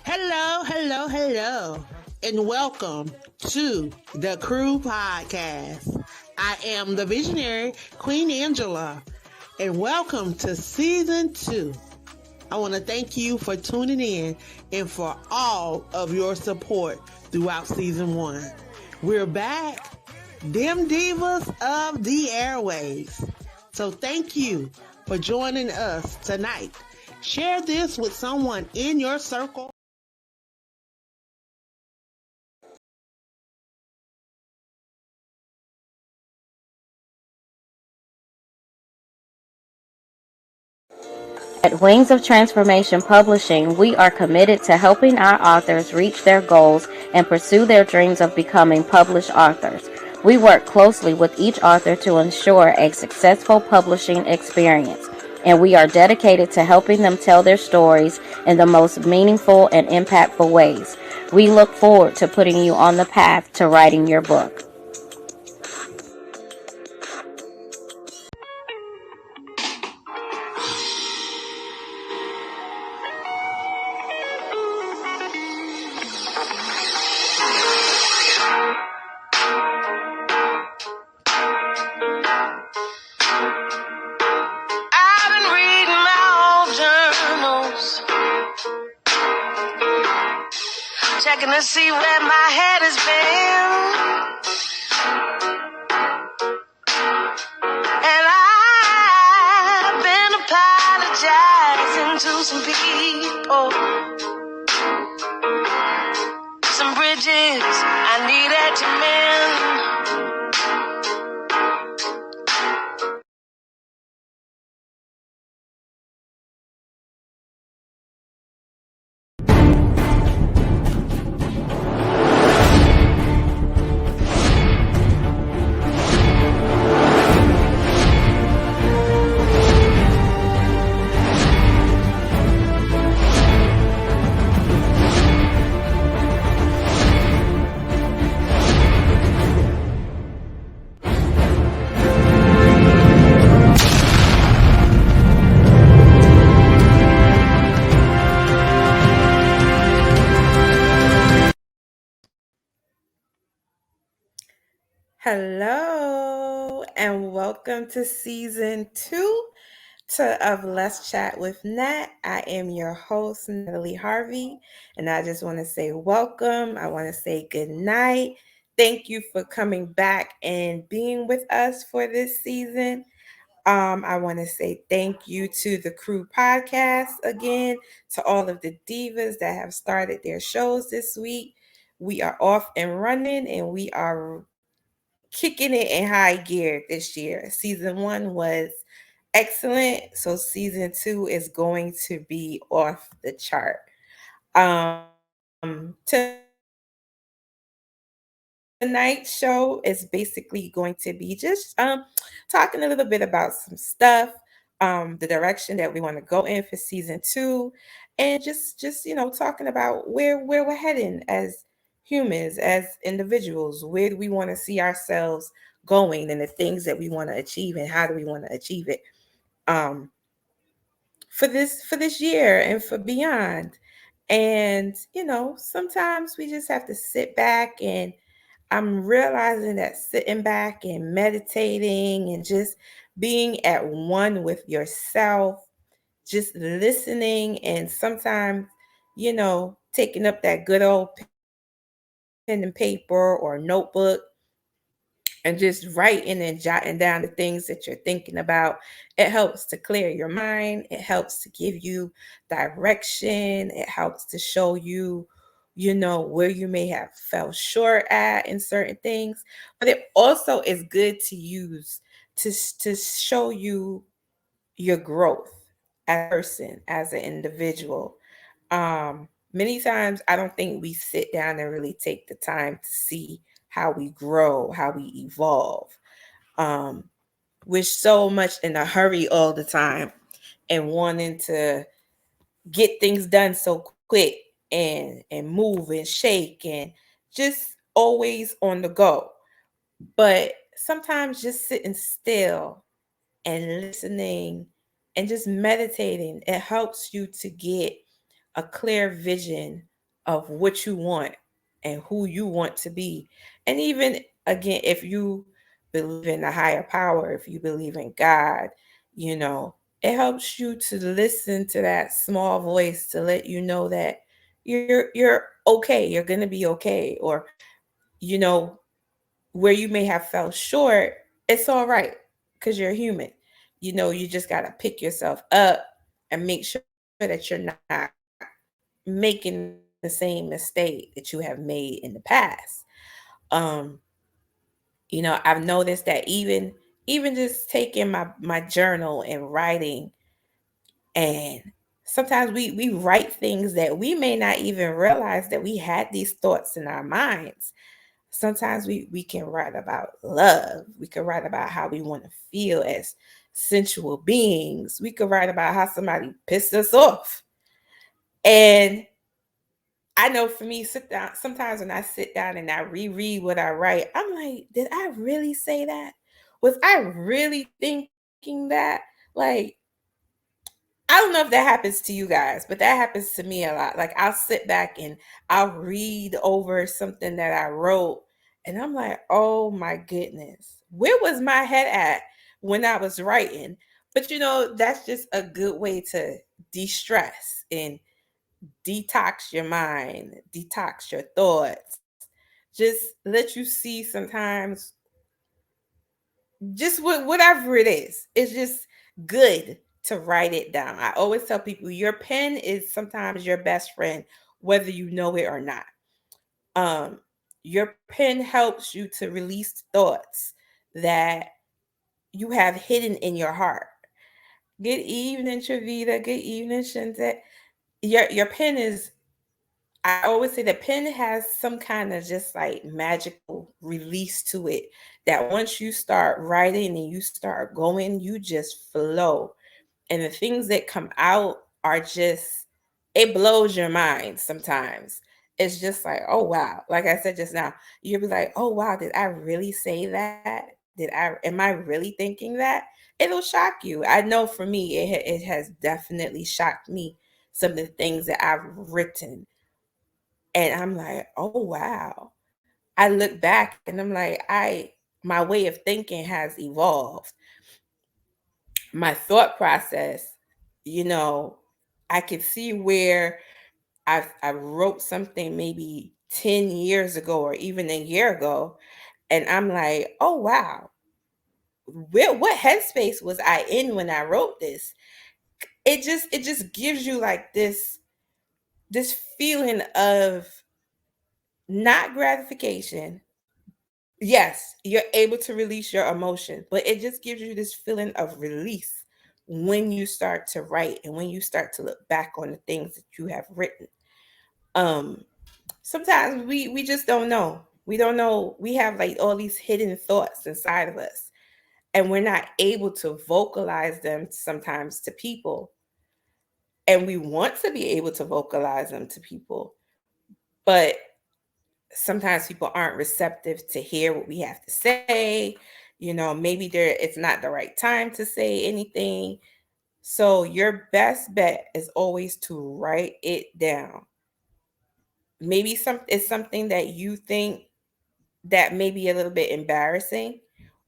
Hello, and welcome to the Crew Podcast. I am the visionary Queen Angela, and welcome to Season 2. I want to thank you for tuning in and for all of your support throughout Season 1. We're back, them divas of the airwaves. So thank you for joining us tonight. Share this with someone in your circle. At Wings of Transformation Publishing, we are committed to helping our authors reach their goals and pursue their dreams of becoming published authors. We work closely with each author to ensure a successful publishing experience, and we are dedicated to helping them tell their stories in the most meaningful and impactful ways. We look forward to putting you on the path to writing your book. Checking to see where my head has been, and I've been apologizing to some people, some bridges I needed to mend. Hello, and welcome to Season 2 of Let's Chat with Nat. I am your host, Natalie Harvey, and I just want to say welcome. I want to say good night. Thank you for coming back and being with us for this season. I want to say thank you to the Crew Podcast again, to all of the divas that have started their shows this week. We are off and running, and we are kicking it in high gear this year. Season 1 was excellent, so season 2 is going to be off the chart. Tonight's show is basically going to be just talking a little bit about some stuff, the direction that we want to go in for season 2, and just talking about where we're heading as humans, as individuals. Where do we want to see ourselves going, and the things that we want to achieve, and how do we want to achieve it um, for this year and for beyond. And sometimes we just have to sit back, and I'm realizing that sitting back and meditating and just being at one with yourself, just listening, and sometimes, taking up that good old pen and paper or notebook and just writing and jotting down the things that you're thinking about. It helps to clear your mind. It helps to give you direction. It helps to show you, where you may have fell short at in certain things. But it also is good to use to show you your growth as a person, as an individual. Many times I don't think we sit down and really take the time to see how we grow, how we evolve. We're so much in a hurry all the time and wanting to get things done so quick and move and shake and just always on the go. But sometimes just sitting still and listening and just meditating, it helps you to get a clear vision of what you want and who you want to be. And even again, if you believe in a higher power, if you believe in God, you know, it helps you to listen to that small voice to let you know that you're okay, you're gonna be okay. Or, you know, where you may have fell short, it's all right because you're human. You know, you just gotta pick yourself up and make sure that you're not making the same mistake that you have made in the past. Um, you know, I've noticed that even just taking my journal and writing, and sometimes we write things that we may not even realize that we had these thoughts in our minds. Sometimes we can write about love. We can write about how we want to feel as sensual beings. We could write about how somebody pissed us off. And I know for me, sit down. Sometimes when I sit down and I reread what I write, I'm like, did I really say that? Was I really thinking that? Like, I don't know if that happens to you guys, but that happens to me a lot. Like, I'll sit back and I'll read over something that I wrote, and I'm like, oh my goodness, where was my head at when I was writing? But you know, that's just a good way to de stress and detox your mind, detox your thoughts, just let you see sometimes just whatever it is. It's just good to write it down. I always tell people your pen is sometimes your best friend, whether you know it or not. Um, your pen helps you to release thoughts that you have hidden in your heart. Good evening, Travita. Good evening, Shinzet. Your pen is, I always say the pen has some kind of just like magical release to it that once you start writing and you start going, you just flow. And the things that come out are just, it blows your mind sometimes. It's just like, oh wow. Like I said just now, you'll be like, oh wow, did I really say that? Am I really thinking that? It'll shock you. I know for me, it has definitely shocked me, some of the things that I've written, and I'm like, oh wow. I look back and I'm like, my way of thinking has evolved. My thought process, you know, I could see where I wrote something maybe 10 years ago or even a year ago, and I'm like, oh wow, what headspace was I in when I wrote this? It just gives you like this feeling of not gratification. Yes, you're able to release your emotion, but it just gives you this feeling of release when you start to write and when you start to look back on the things that you have written. Um, Sometimes we just don't know. We don't know. We have like all these hidden thoughts inside of us, and we're not able to vocalize them sometimes to people. And we want to be able to vocalize them to people, but sometimes people aren't receptive to hear what we have to say. You know, maybe it's not the right time to say anything. So your best bet is always to write it down. Maybe it's something that you think that may be a little bit embarrassing,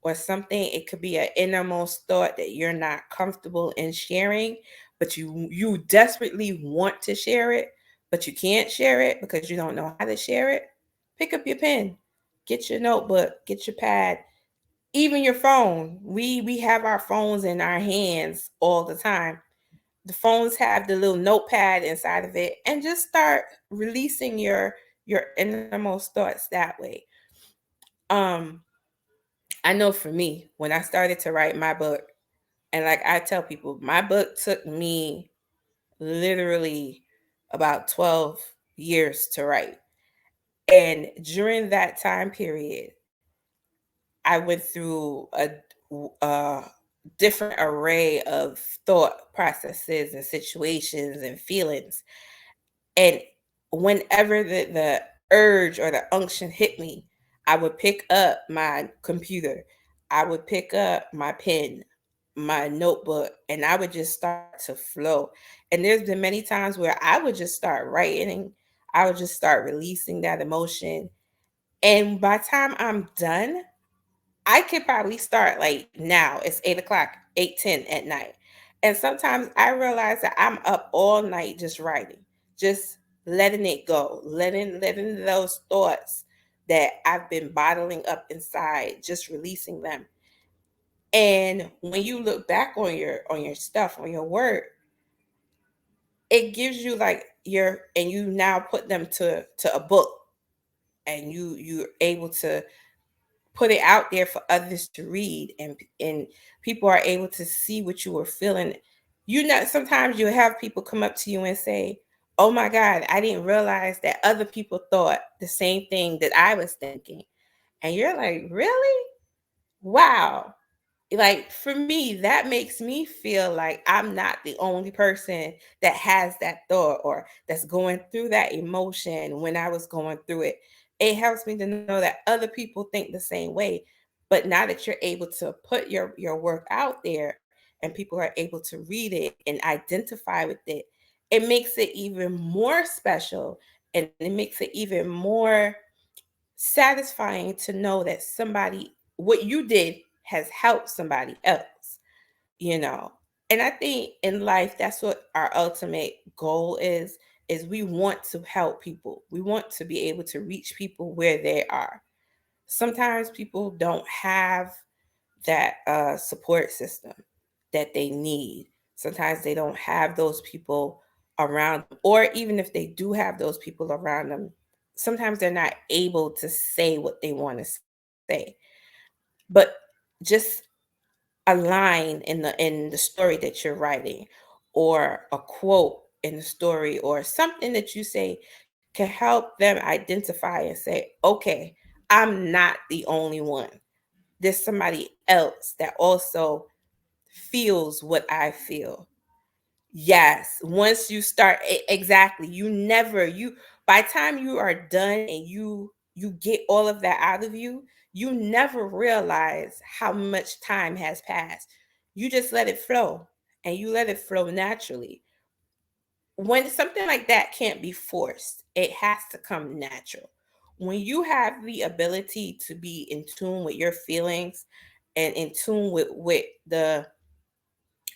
or something. It could be an innermost thought that you're not comfortable in sharing, but you desperately want to share it, but you can't share it because you don't know how to share it. Pick up your pen, get your notebook, get your pad, even your phone. We have our phones in our hands all the time. The phones have the little notepad inside of it, and just start releasing your innermost thoughts that way. um I know for me, when I started to write my book, and like I tell people, my book took me literally about 12 years to write. And during that time period, I went through a different array of thought processes and situations and feelings. And whenever the urge or the unction hit me, I would pick up my computer, I would pick up my pen, my notebook, and I would just start to flow. And there's been many times where I would just start writing. I would just start releasing that emotion. And by the time I'm done, I could probably start like now. It's 8 o'clock, 8:10 at night. And sometimes I realize that I'm up all night just writing, just letting it go, letting those thoughts that I've been bottling up inside, just releasing them. And when you look back on your stuff, on your work, it gives you like and you now put them to a book, and you're able to put it out there for others to read, and people are able to see what you were feeling. Sometimes you have people come up to you and say, oh my God, I didn't realize that other people thought the same thing that I was thinking. And you're like, really? Wow. Like, for me, that makes me feel like I'm not the only person that has that thought or that's going through that emotion when I was going through it. It helps me to know that other people think the same way. But now that you're able to put your work out there and people are able to read it and identify with it, it makes it even more special, and it makes it even more satisfying to know that what you did has helped somebody else, you know. And I think in life, that's what our ultimate goal is we want to help people. We want to be able to reach people where they are. Sometimes people don't have that support system that they need. Sometimes they don't have those people around them, or even if they do have those people around them, sometimes they're not able to say what they want to say. But just a line in the story that you're writing, or a quote in the story, or something that you say can help them identify and say, okay, I'm not the only one. There's somebody else that also feels what I feel. Yes, once you start, exactly. You by the time you are done and you get all of that out of you, you never realize how much time has passed. You just let it flow, and you let it flow naturally. When something like that can't be forced, it has to come natural. When you have the ability to be in tune with your feelings and in tune with the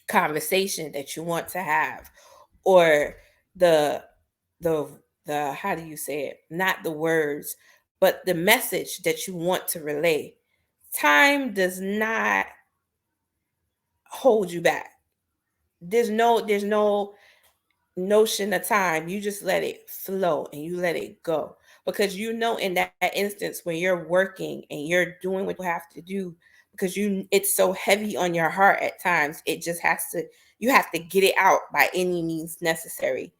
conversation that you want to have, or the the the how do you say it, not the words, but the message that you want to relay, time does not hold you back. There's no notion of time. You just let it flow and you let it go, because in that instance when you're working and you're doing what you have to do, because it's so heavy on your heart at times, you have to get it out by any means necessary.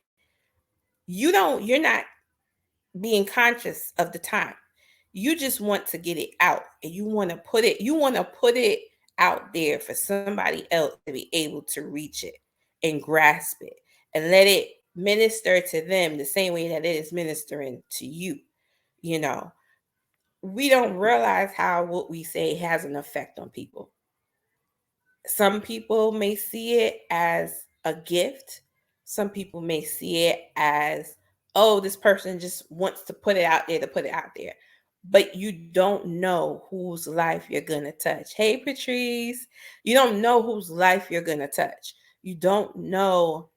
You're not being conscious of the time. You just want to get it out, and you want to put it out there for somebody else to be able to reach it and grasp it, and let it minister to them the same way that it is ministering to you. You know, we don't realize how what we say has an effect on people. Some people may see it as a gift. Some people may see it as, oh, this person just wants to put it out there to put it out there. But you don't know whose life you're going to touch. Hey, Patrice, you don't know whose life you're going to touch. You don't know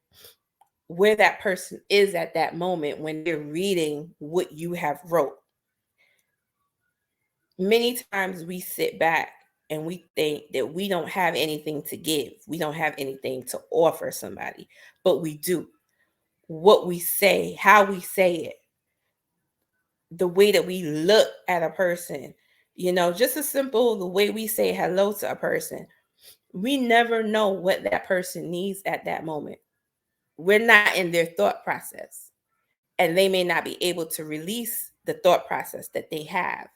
where that person is at that moment when they're reading what you have wrote. Many times we sit back and we think that we don't have anything to give. We don't have anything to offer somebody, but we do. What we say, how we say it, the way that we look at a person, just as simple the way we say hello to a person. We never know what that person needs at that moment. We're not in their thought process, and they may not be able to release the thought process that they have.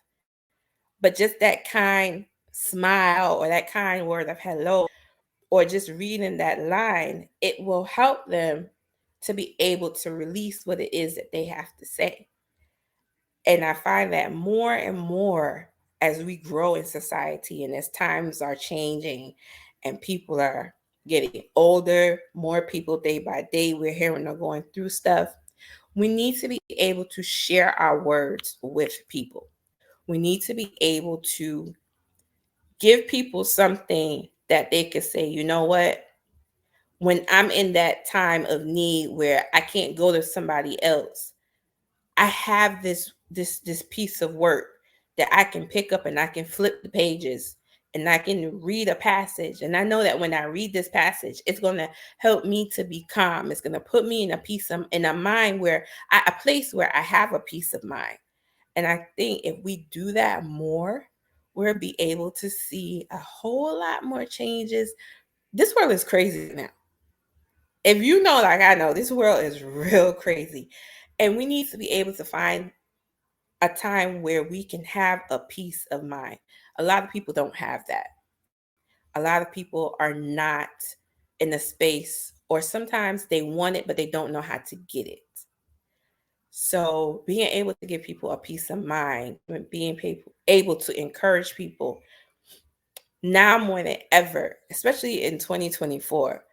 But just that kind smile or that kind word of hello, or just reading that line, it will help them to be able to release what it is that they have to say. And I find that more and more as we grow in society and as times are changing and people are getting older, more people day by day, we're hearing are going through stuff. We need to be able to share our words with people. We need to be able to give people something that they could say, you know what? When I'm in that time of need where I can't go to somebody else, I have this piece of work that I can pick up and I can flip the pages and I can read a passage. And I know that when I read this passage, it's going to help me to be calm. It's going to put me in a mind where a place where I have a peace of mind. And I think if we do that more, we'll be able to see a whole lot more changes. This world is crazy now. If you know, like I know, this world is real crazy. And we need to be able to find a time where we can have a peace of mind. A lot of people don't have that. A lot of people are not in a space, or sometimes they want it, but they don't know how to get it. So being able to give people a peace of mind, being able to encourage people now more than ever, especially in 2024.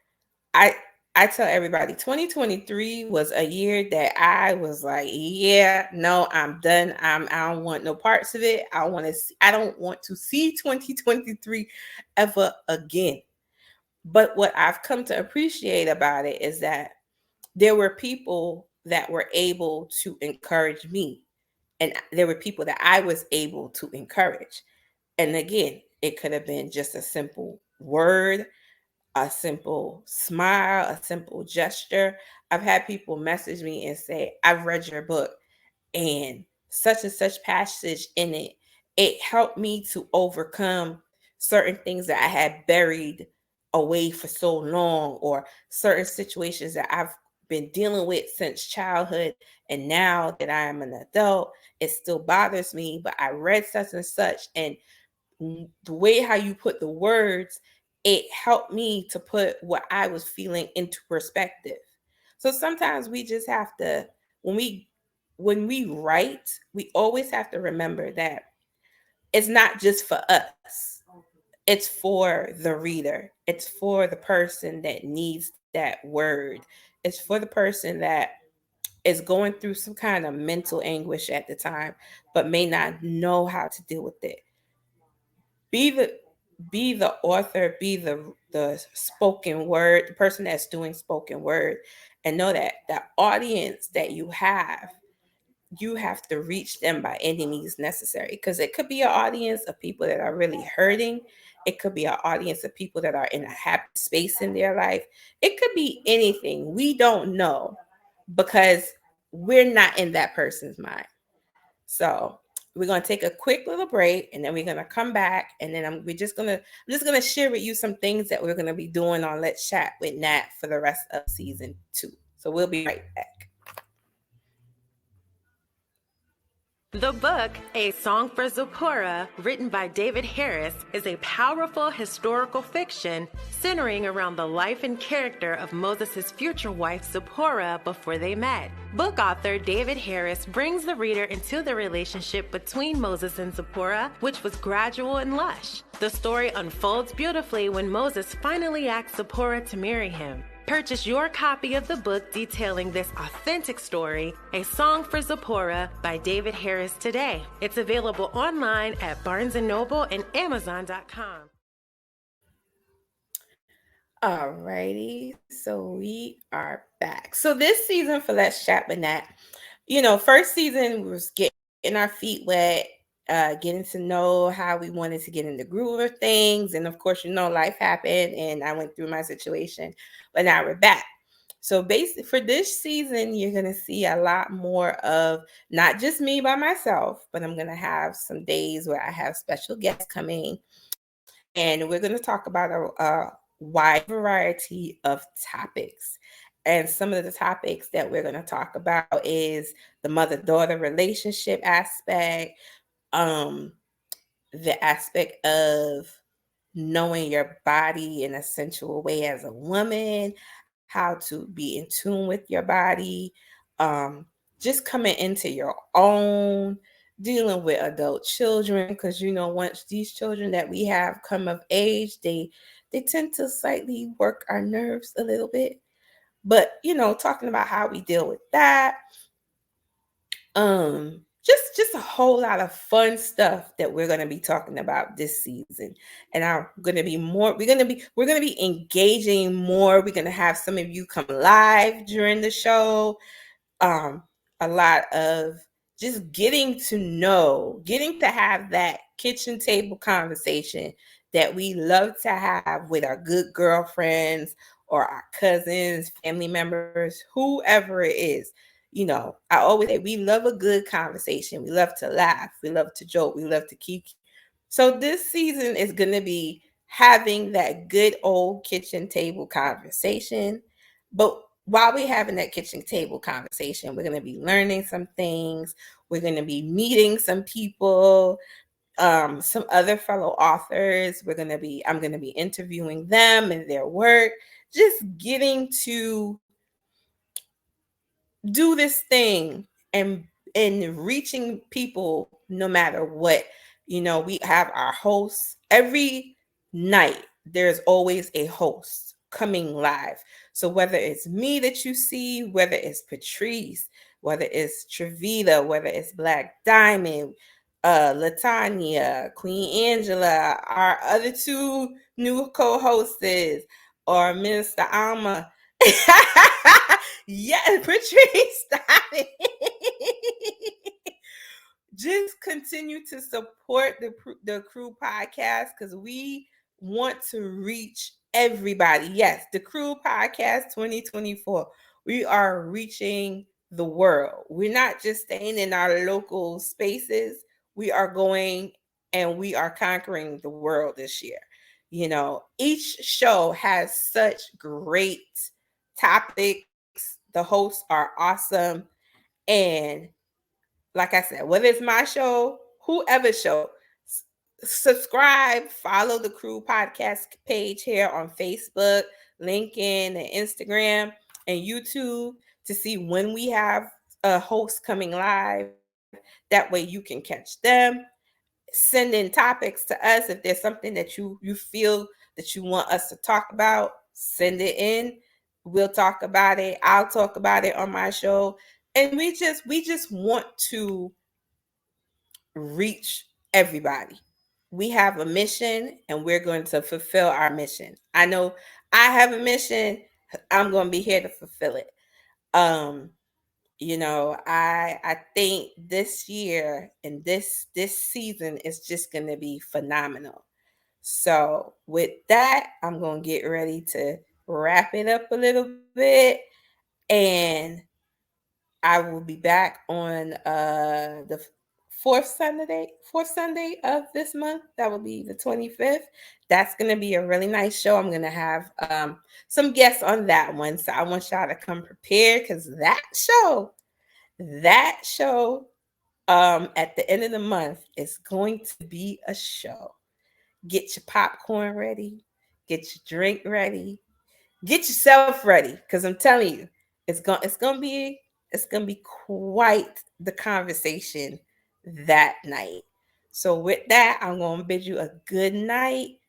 I I tell everybody 2023 was a year that I was like, yeah, no, I'm done. I don't want no parts of it. I don't want to see 2023 ever again. But what I've come to appreciate about it is that there were people that were able to encourage me, and there were people that I was able to encourage. And again, it could have been just a simple word, a simple smile, a simple gesture. I've had people message me and say, I've read your book and such passage in it. It helped me to overcome certain things that I had buried away for so long, or certain situations that I've been dealing with since childhood. And now that I am an adult, it still bothers me, but I read such and such. And the way how you put the words, it helped me to put what I was feeling into perspective. So sometimes we just have to, when we write, we always have to remember that it's not just for us. It's for the reader. It's for the person that needs that word. It's for the person that is going through some kind of mental anguish at the time, but may not know how to deal with it. Be the be the author, be the spoken word, the person that's doing spoken word, and know that the audience that you have to reach them by any means necessary, because it could be an audience of people that are really hurting. It could be an audience of people that are in a happy space in their life. It could be anything. We don't know because we're not in that person's mind. So we're gonna take a quick little break, and then we're gonna come back, and then I'm just gonna share with you some things that we're gonna be doing on Let's Chat with Nat for the rest of season 2. So we'll be right back. The book, A Song for Zipporah, written by David Harris, is a powerful historical fiction centering around the life and character of Moses' future wife Zipporah before they met. Book author David Harris brings the reader into the relationship between Moses and Zipporah, which was gradual and lush. The story unfolds beautifully when Moses finally asks Zipporah to marry him. Purchase your copy of the book detailing this authentic story, A Song for Zipporah by David Harris today. It's available online at Barnes & Noble and Amazon.com. Alrighty, so we are back. So this season for Let's Chat with Nat, first season was getting our feet wet, getting to know how we wanted to get in the groove of things. And of course, life happened and I went through my situation, but now we're back. So basically for this season, you're going to see a lot more of not just me by myself, but I'm going to have some days where I have special guests coming, and we're going to talk about a wide variety of topics. And some of the topics that we're going to talk about is the mother-daughter relationship aspect, the aspect of knowing your body in a sensual way as a woman, how to be in tune with your body, just coming into your own, dealing with adult children, because once these children that we have come of age, they tend to slightly work our nerves a little bit. But talking about how we deal with that, Just a whole lot of fun stuff that we're going to be talking about this season. And I'm going to be more we're going to be engaging more. We're going to have some of you come live during the show. A lot of just getting to have that kitchen table conversation that we love to have with our good girlfriends or our cousins, family members, whoever it is. You know, I always say we love a good conversation. We love to laugh. We love to joke. We love to keep. So this season is going to be having that good old kitchen table conversation. But while we're having that kitchen table conversation, we're going to be learning some things. We're going to be meeting some people, some other fellow authors. I'm going to be interviewing them and their work, just getting to do this thing and reaching people no matter what. You know, we have our hosts every night. There's always a host coming live. So whether it's me that you see, whether it's Patrice, whether it's Trevita, whether it's Black Diamond, Latanya, Queen Angela, our other two new co-hosts, or Minister Alma. Yes, Patrice, stop it. Just continue to support the Crew Podcast because we want to reach everybody. Yes, the Crew Podcast 2024. We are reaching the world. We're not just staying in our local spaces. We are going and we are conquering the world this year. You know, each show has such great topics. The hosts are awesome. And like I said, whether it's my show, whoever's show, subscribe, follow the Crew Podcast page here on Facebook, LinkedIn, and Instagram, and YouTube to see when we have a host coming live. That way you can catch them. Send in topics to us. If there's something that you feel that you want us to talk about, send it in. We'll talk about it. I'll talk about it on my show. And we just want to reach everybody. We have a mission and we're going to fulfill our mission. I know I have a mission. I'm going to be here to fulfill it. You know, I think this year and this season is just going to be phenomenal. So with that, I'm going to get ready to wrap it up a little bit, and I will be back on the fourth Sunday of this month. That will be the 25th. That's going to be a really nice show. I'm going to have some guests on that one. So I want y'all to come prepared because that show at the end of the month is going to be a show. Get your popcorn ready. Get your drink ready. Get yourself ready because I'm telling you, it's gonna be quite the conversation that night. So with that, I'm gonna bid you a good night.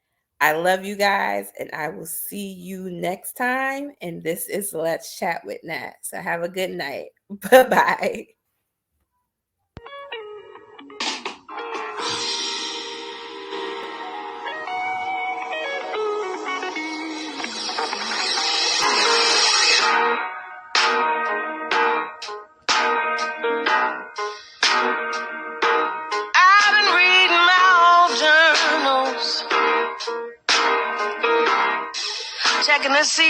I love you guys, and I will see you next time. And this is Let's Chat with Nat. So have a good night. Bye-bye. I've been reading my old journals, checking to see